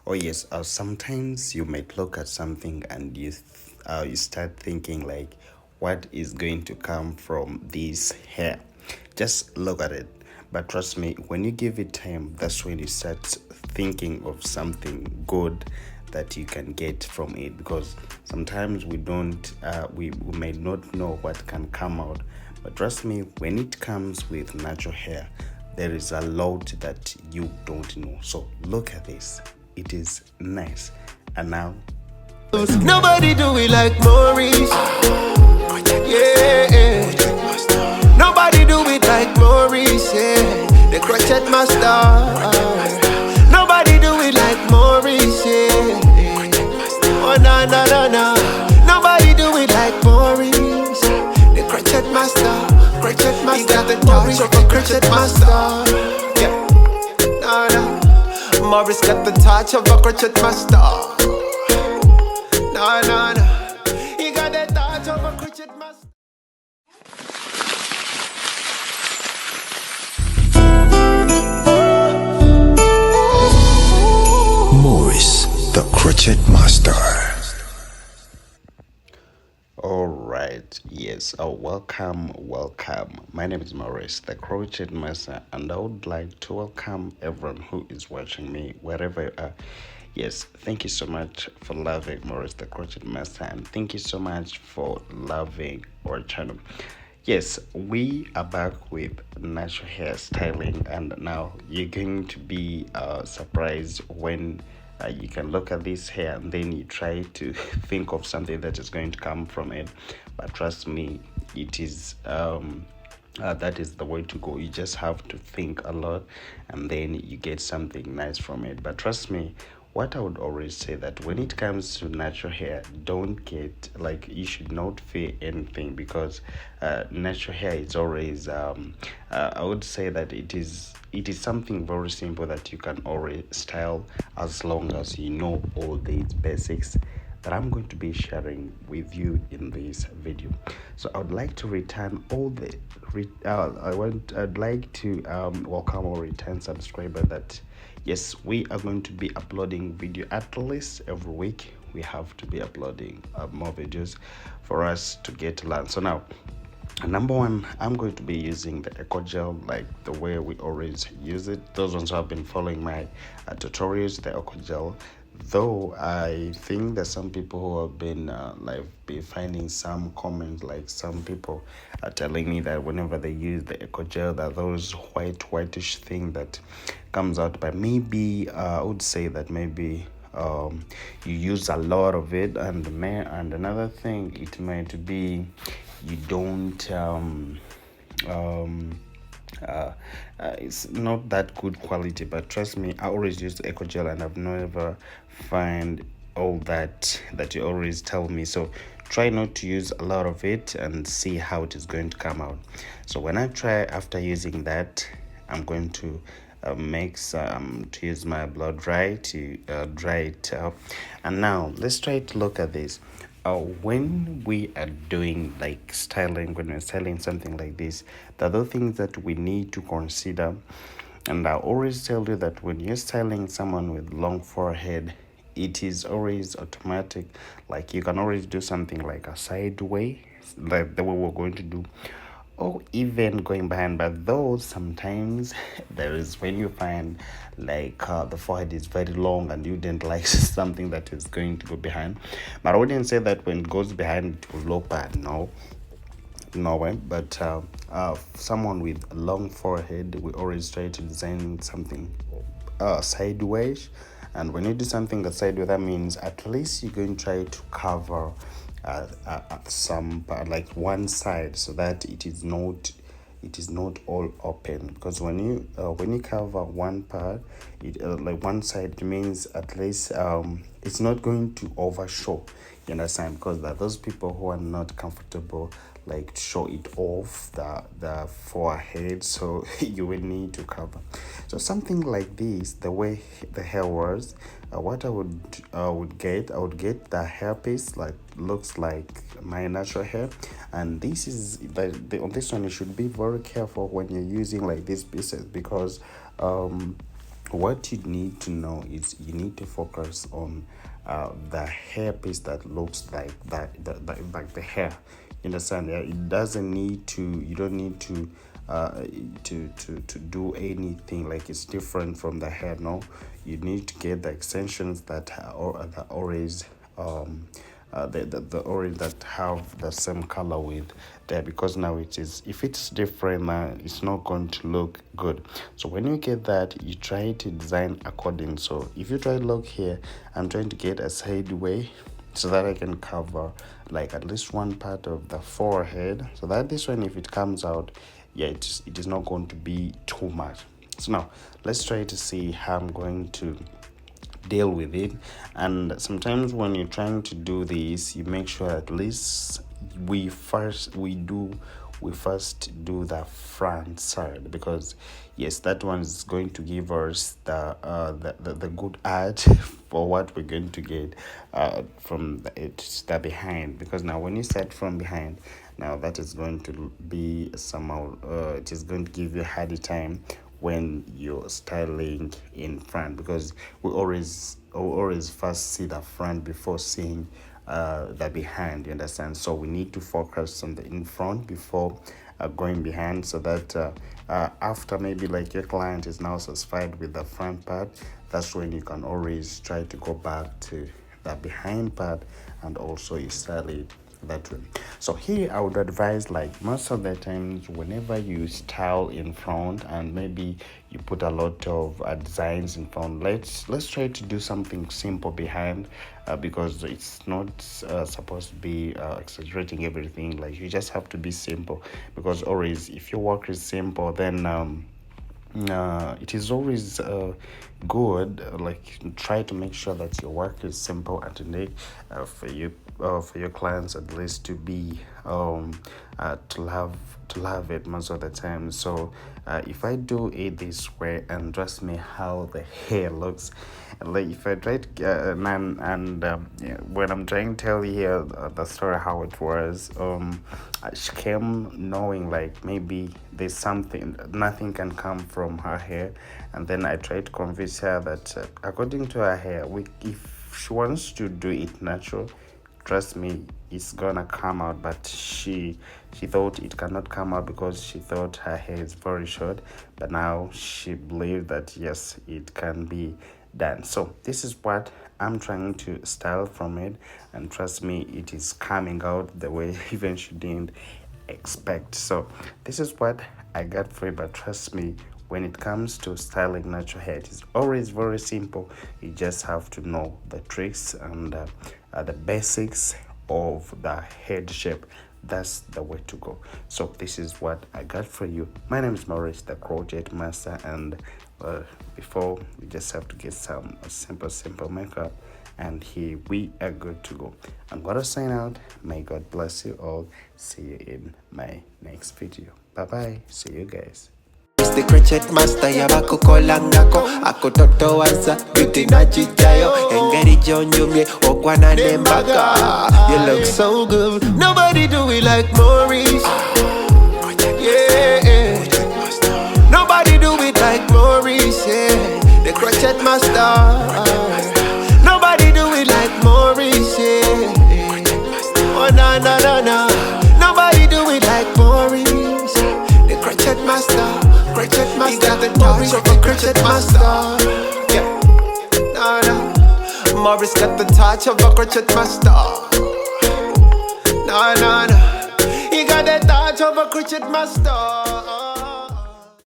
Oh yes, sometimes you might look at something and you start thinking like, what is going to come from this hair? Just look at it. But trust me, when you give it time, that's when you start thinking of something good that you can get from it. Because sometimes we may not know what can come out. But trust me, when it comes with natural hair, there is a lot that you don't know. So look at this. It is nice. And now, nobody do it like Maurice. Yeah, nobody do it like Maurice. Yeah, the crochet master. Nobody do it like Maurice. Yeah, oh no no no no. Nobody do it like Maurice. The crochet master, crochet master. He got the touch of a crochet master. Yeah, no no. Maurice got the touch of a crochet master. No, no, no. He got the touch of a crochet master. Maurice, the crochet master. all right, yes, welcome. My name is Maurice, the Crochet Master, and I would like to welcome everyone who is watching me wherever you are. Yes, thank you so much for loving Maurice, the Crochet Master, and thank you so much for loving our channel. Yes, we are back with natural hairstyling, and now you're going to be surprised when you can look at this hair and then you try to think of something that is going to come from it. But trust me, it is that is the way to go. You just have to think a lot and then you get something nice from it. But trust me, what I would always say that when it comes to natural hair, don't get like, you should not fear anything, because natural hair is always I would say that it is something very simple that you can always style, as long as you know all these basics that I'm going to be sharing with you in this video. So I would like to return all the I'd like to welcome our return subscriber that yes, we are going to be uploading video at least every week. We have to be uploading more videos for us to get to learn. So now, number one, I'm going to be using the eco gel like the way we always use it. Those ones who have been following my tutorials, the eco gel. Though I think that some people who have been be finding some comments, like some people are telling me that whenever they use the eco gel, that those whitish thing that comes out. But maybe I would say that maybe you use a lot of it, and another thing, it might be you don't it's not that good quality. But trust me, I always use eco gel and I've never find all that you always tell me. So try not to use a lot of it and see how it is going to come out. So when I try after using that, I'm going to make some to use my blow dry to dry it up. And now let's try to look at this. When we are doing like styling, when we're styling something like this, the other things that we need to consider, and I always tell you that when you're styling someone with long forehead, it is always automatic. Like you can always do something like a side way, like the way we're going to do, or even going behind. But though sometimes there is when you find like the forehead is very long and you didn't like something that is going to go behind. But I wouldn't say that when it goes behind it will look bad. No way. But someone with a long forehead, we always try to design something sideways. And when you do something sideways, that means at least you're going to try to cover some part, like one side, so that it is not all open. Because when you cover one part, it like one side, it means at least it's not going to overshow. You understand? Because there are those people who are not comfortable like to show it off the forehead, so you will need to cover. So something like this, the way the hair was, what I would get the hairpiece like looks like my natural hair. And this is on this one you should be very careful when you're using like these pieces, because what you need to know is you need to focus on the hair piece that looks like like the hair. You understand? Yeah, it doesn't need to. You don't need to to do anything like it's different from the hair. No, you need to get the extensions that or the orange the orange that have the same color with there, because now it is, if it's different, it's not going to look good. So when you get that, you try to design according. So if you try to look here, I'm trying to get a sideway so that I can cover like at least one part of the forehead, so that this one, if it comes out, yeah, it is not going to be too much. So now let's try to see how I'm going to deal with it. And sometimes when you're trying to do this, you make sure at least we first do the front side, because yes, that one is going to give us the good art for what we're going to get from the behind. Because now when you start from behind, now that is going to be somehow it is going to give you a harder time when you're styling in front, because we always first see the front before seeing the behind. You understand? So we need to focus on the in front before going behind, so that after maybe like your client is now satisfied with the front part, that's when you can always try to go back to the behind part and also you style it that way. So here I would advise, like most of the times whenever you style in front and maybe you put a lot of designs in front, let's try to do something simple behind, because it's not supposed to be exaggerating everything. Like you just have to be simple, because always if your work is simple, then it is always good, like try to make sure that your work is simple and unique for your clients, at least to be to love it most of the time. So if I do it this way, and trust me how the hair looks, like if I try to yeah, when I'm trying to tell you here the story how it was, she came knowing like maybe there's something, nothing can come from her hair, and then I tried to convince her that according to her hair, if she wants to do it natural, trust me, it's gonna come out. But she thought it cannot come out because she thought her hair is very short, but now she believed that yes, it can be done. So this is what I'm trying to style from it, and trust me, it is coming out the way even she didn't expect. So this is what I got for you. But trust me, when it comes to styling natural hair, it is always very simple. You just have to know the tricks and the basics of the head shape. That's the way to go. So this is what I got for you. My name is Maurice, the crochet master, and before we just have to get some simple makeup, and here we are good to go. I'm gonna sign out. May God bless you all. See you in my next video. Bye bye. See you guys. The crochet master yabako kolangako ako toto waza beauty na chichayo engeri jonjumye okwana nembaga. You look so good, nobody do it like Maurice. Yeah, nobody do it like Maurice. Yeah, the crochet master. Nobody do it like Maurice. Yeah, oh na na na na. Nobody do it like Maurice. The crochet master. Crochet master, he got the touch of a crochet master. Yeah, nah, nah. Maurice got the touch of a crochet master. Nah, nah, nah. He got the touch of a crochet master.